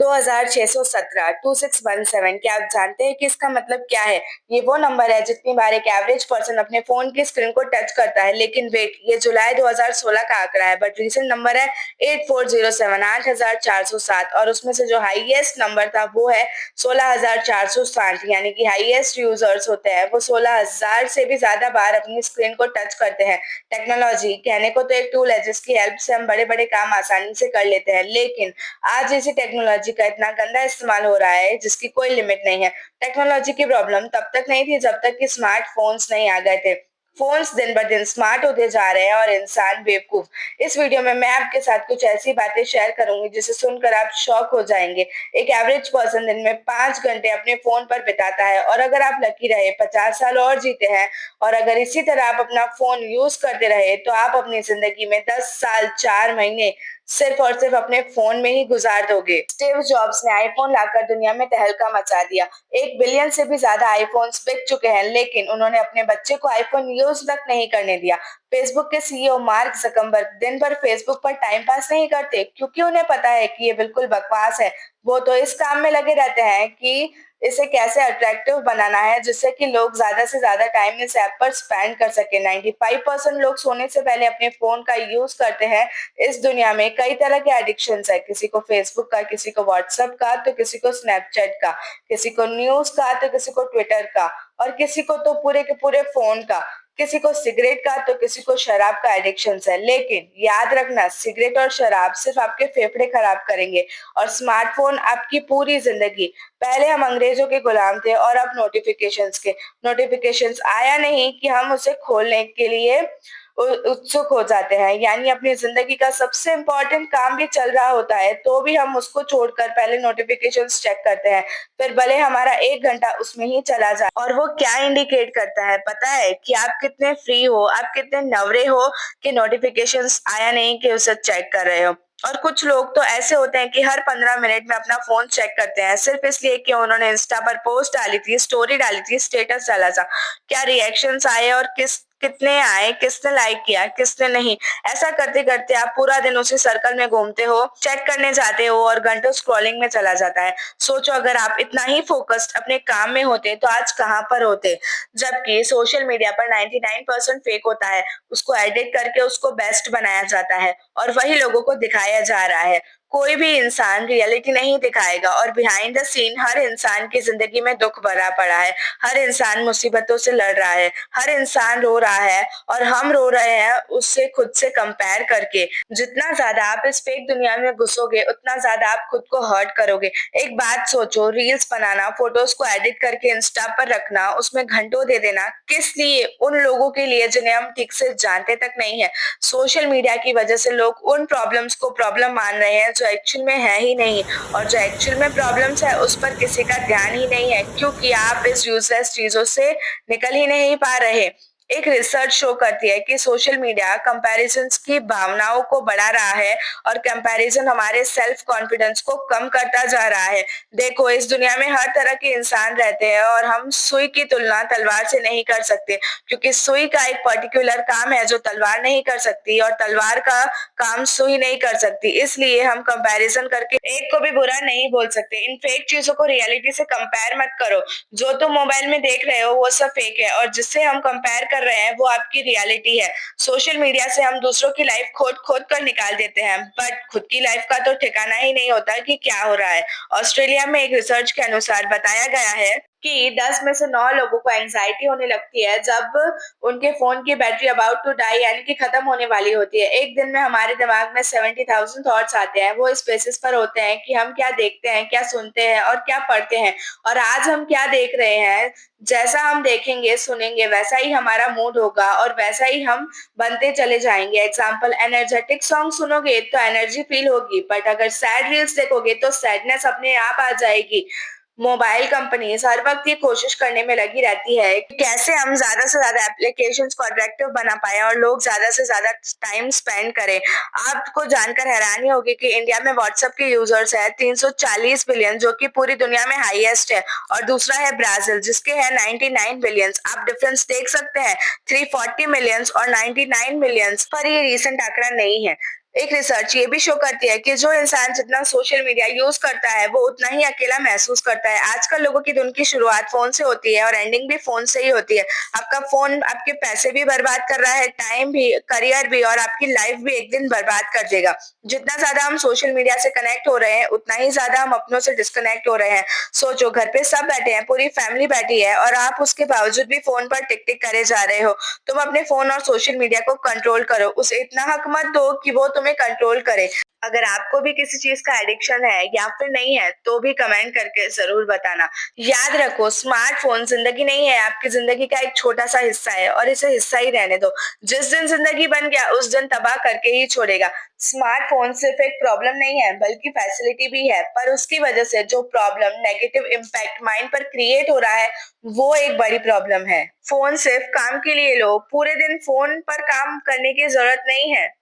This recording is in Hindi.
2617 2617। क्या आप जानते हैं कि इसका मतलब क्या है? ये वो नंबर है जितनी बार एक एवरेज पर्सन अपने फोन की स्क्रीन को टच करता है। लेकिन वेट, ये जुलाई 2016 का आंकड़ा है, बट रीसेंट नंबर है 8407 8407। और उसमें से जो हाईएस्ट नंबर था वो है 16460, यानी कि हाईएस्ट यूजर्स होते हैं वो 16000 से भी ज्यादा बार अपनी स्क्रीन को टच करते हैं। टेक्नोलॉजी कहने को तो एक टूल है जिसकी हेल्प से हम बड़े बड़े काम आसानी से कर लेते हैं, लेकिन आज इसी टेक्नोलॉजी का इतना गंदा इस्तेमाल हो रहा है जिसकी कोई लिमिट नहीं है। टेक्नोलॉजी की प्रॉब्लम तब तक नहीं थी जब तक कि स्मार्टफोन्स नहीं आ गए थे। फोन्स दिन ब दिन स्मार्ट होते जा रहे हैं और इंसान बेवकूफ। इस वीडियो में मैं आपके साथ कुछ ऐसी बातें शेयर करूंगी जिसे सुनकर आप शॉक हो जाएंगे। एक एवरेज पर्सन दिन में 5 घंटे अपने फोन पर बिताता है, और अगर आप लकी रहे 50 साल और जीते हैं, और अगर इसी तरह आप अपना फोन यूज करते रहे तो आप अपनी जिंदगी में 10 साल 4 महीने सिर्फ और सिर्फ अपने फोन में ही गुजार दोगे। स्टीव जॉब्स ने आईफोन लाकर दुनिया में तहलका मचा दिया। 1 बिलियन से भी ज्यादा आईफोन्स बिक चुके हैं, लेकिन उन्होंने अपने बच्चे को आईफोन यूज तक नहीं करने दिया। फेसबुक के सीईओ मार्क जकरबर्ग दिन भर फेसबुक पर टाइम पास नहीं करते, क्योंकि उन्हें पता है कि ये बिल्कुल बकवास है। वो तो इस काम में लगे रहते हैं कि इसे कैसे अट्रैक्टिव बनाना है जिससे कि लोग ज्यादा से ज्यादा टाइम इस ऐप पर स्पेंड कर सके। 95% लोग सोने से पहले अपने फोन का यूज करते हैं। इस दुनिया में कई तरह के एडिक्शंस है, किसी को फेसबुक का, किसी को व्हाट्सएप का, तो किसी को स्नैपचैट का, किसी को न्यूज का, तो किसी को ट्विटर का, और किसी को तो पूरे के पूरे फोन का, किसी को सिगरेट का, तो किसी को शराब का एडिक्शन है। लेकिन याद रखना, सिगरेट और शराब सिर्फ आपके फेफड़े खराब करेंगे और स्मार्टफोन आपकी पूरी जिंदगी। पहले हम अंग्रेजों के गुलाम थे और अब नोटिफिकेशंस आया नहीं कि हम उसे खोलने के लिए उत्सुक हो जाते हैं। यानी अपनी जिंदगी का सबसे इम्पोर्टेंट काम भी चल रहा होता है तो भी हम उसको छोड़कर पहले नोटिफिकेशंस चेक करते हैं, फिर भले हमारा 1 घंटा उसमें ही चला जाए। और वो क्या इंडिकेट करता है पता है? कि आप कितने फ्री हो, आप कितने नवरे हो कि नोटिफिकेशंस आया नहीं कि उसे चेक कर रहे हो। और कुछ लोग तो ऐसे होते हैं कि हर 15 मिनट में अपना फोन चेक करते हैं, सिर्फ इसलिए कि उन्होंने इंस्टा पर पोस्ट डाली थी, स्टोरी डाली थी, स्टेटस डाला था, क्या रिएक्शंस आए और कितने आए, किसने लाइक किया, किसने नहीं। ऐसा करते करते आप पूरा दिन उसी सर्कल में घूमते हो, चेक करने जाते हो और घंटों स्क्रॉलिंग में चला जाता है। सोचो, अगर आप इतना ही फोकस्ड अपने काम में होते तो आज कहाँ पर होते। जबकि सोशल मीडिया पर 99% फेक होता है, उसको एडिट करके उसको बेस्ट बनाया जाता है और वही लोगों को दिखाया जा रहा है। कोई भी इंसान रियलिटी नहीं दिखाएगा, और बिहाइंड द सीन हर इंसान की जिंदगी में दुख भरा पड़ा है। हर इंसान मुसीबतों से लड़ रहा है, हर इंसान रो रहा है, और हम रो रहे हैं उससे खुद से कंपेयर करके। जितना ज्यादा आप इस फेक दुनिया में घुसोगे उतना ज्यादा आप खुद को हर्ट करोगे। एक बात सोचो, रील्स बनाना, फोटोज को एडिट करके इंस्टा पर रखना, उसमें घंटों दे देना, किस लिए? उन लोगों के लिए जिन्हें हम ठीक से जानते तक नहीं है। सोशल मीडिया की वजह से लोग उन प्रॉब्लम्स को प्रॉब्लम मान रहे हैं जो एक्चुअल में है ही नहीं, और जो एक्चुअल में प्रॉब्लम्स है उस पर किसी का ध्यान ही नहीं है, क्योंकि आप इस यूजलेस चीजों से निकल ही नहीं पा रहे। एक रिसर्च शो करती है कि सोशल मीडिया कंपैरिजंस की भावनाओं को बढ़ा रहा है, और कंपैरिजन हमारे सेल्फ कॉन्फिडेंस को कम करता जा रहा है। देखो, इस दुनिया में हर तरह के इंसान रहते हैं और हम सुई की तुलना तलवार से नहीं कर सकते, क्योंकि सुई का एक पर्टिकुलर काम है जो तलवार नहीं कर सकती, और तलवार का काम सुई नहीं कर सकती। इसलिए हम कंपैरिजन करके एक को भी बुरा नहीं बोल सकते। इन फेक चीजों को रियलिटी से कंपेयर मत करो। जो तुम मोबाइल में देख रहे हो वो सब फेक है, और जिससे हम कंपेयर कर रहे हैं वो आपकी रियलिटी है। सोशल मीडिया से हम दूसरों की लाइफ खोद खोद कर निकाल देते हैं, बट खुद की लाइफ का तो ठिकाना ही नहीं होता कि क्या हो रहा है। ऑस्ट्रेलिया में एक रिसर्च के अनुसार बताया गया है कि 10 में से 9 लोगों को एंजाइटी होने लगती है जब उनके फोन की बैटरी अबाउट टू डाई, यानी कि खत्म होने वाली होती है। एक दिन में हमारे दिमाग में 70,000 थॉट्स आते हैं। वो इस बेसिस पर होते हैं कि हम क्या देखते हैं, क्या सुनते हैं और क्या पढ़ते हैं। और आज हम क्या देख रहे हैं, जैसा हम देखेंगे सुनेंगे वैसा ही हमारा मूड होगा और वैसा ही हम बनते चले जाएंगे। एग्जाम्पल, एनर्जेटिक सॉन्ग सुनोगे तो एनर्जी फील होगी, बट अगर सैड रील्स देखोगे तो सैडनेस अपने आप आ जाएगी। मोबाइल कंपनीज हर वक्त ये कोशिश करने में लगी रहती है कि कैसे हम ज्यादा से ज्यादा एप्लीकेशंस को अट्रैक्टिव बना पाए और लोग ज्यादा से ज्यादा टाइम स्पेंड करें। आपको जानकर हैरानी होगी कि इंडिया में व्हाट्सएप के यूजर्स है 340 बिलियन, जो कि पूरी दुनिया में हाईएस्ट है। और दूसरा है ब्राजील, जिसके है 99 बिलियंस। आप डिफरेंस देख सकते हैं, 340 मिलियंस और 99 मिलियंस। पर ये रिसेंट आंकड़ा नहीं है। एक रिसर्च ये भी शो करती है कि जो इंसान जितना सोशल मीडिया यूज करता है वो उतना ही अकेला महसूस करता है। आजकल लोगों की दिन की शुरुआत फोन से होती है और एंडिंग भी फोन से ही होती है। आपका फोन आपके पैसे भी बर्बाद कर रहा है, टाइम भी, करियर भी और आपकी लाइफ भी एक दिन बर्बाद कर देगा। जितना ज्यादा हम सोशल मीडिया से कनेक्ट हो रहे हैं उतना ही ज्यादा हम अपनों से डिस्कनेक्ट हो रहे हैं। सोचो, घर पे सब बैठे हैं, पूरी फैमिली बैठी है और आप उसके बावजूद भी फोन पर टिक टिक करे जा रहे हो। तुम अपने फ़ोन और सोशल मीडिया को कंट्रोल करो, उसे इतना हक मत दो कि वो तुम्हें कंट्रोल करे। अगर आपको भी किसी चीज़ का एडिक्शन है या फिर नहीं है, तो भी कमेंट करके ज़रूर बताना। याद रखो, स्मार्टफ़ोन ज़िंदगी नहीं है, आपकी ज़िंदगी का एक छोटा-सा हिस्सा है और इसे हिस्सा ही रहने दो। जिस दिन ज़िंदगी बन गया, उस दिन तबाह करके ही छोड़ेगा। स्मार्टफ़ोन सिर्फ़ एक प्रॉब्लम नहीं है, बल्कि फैसिलिटी भी है, पर उसकी वजह से जो प्रॉब्लम, नेगेटिव इम्पैक्ट माइंड पर क्रिएट हो रहा है, वो एक बड़ी प्रॉब्लम है। फ़ोन सिर्फ़ काम के लिए लो, पूरे दिन फ़ोन पर काम करने की ज़रूरत नहीं है।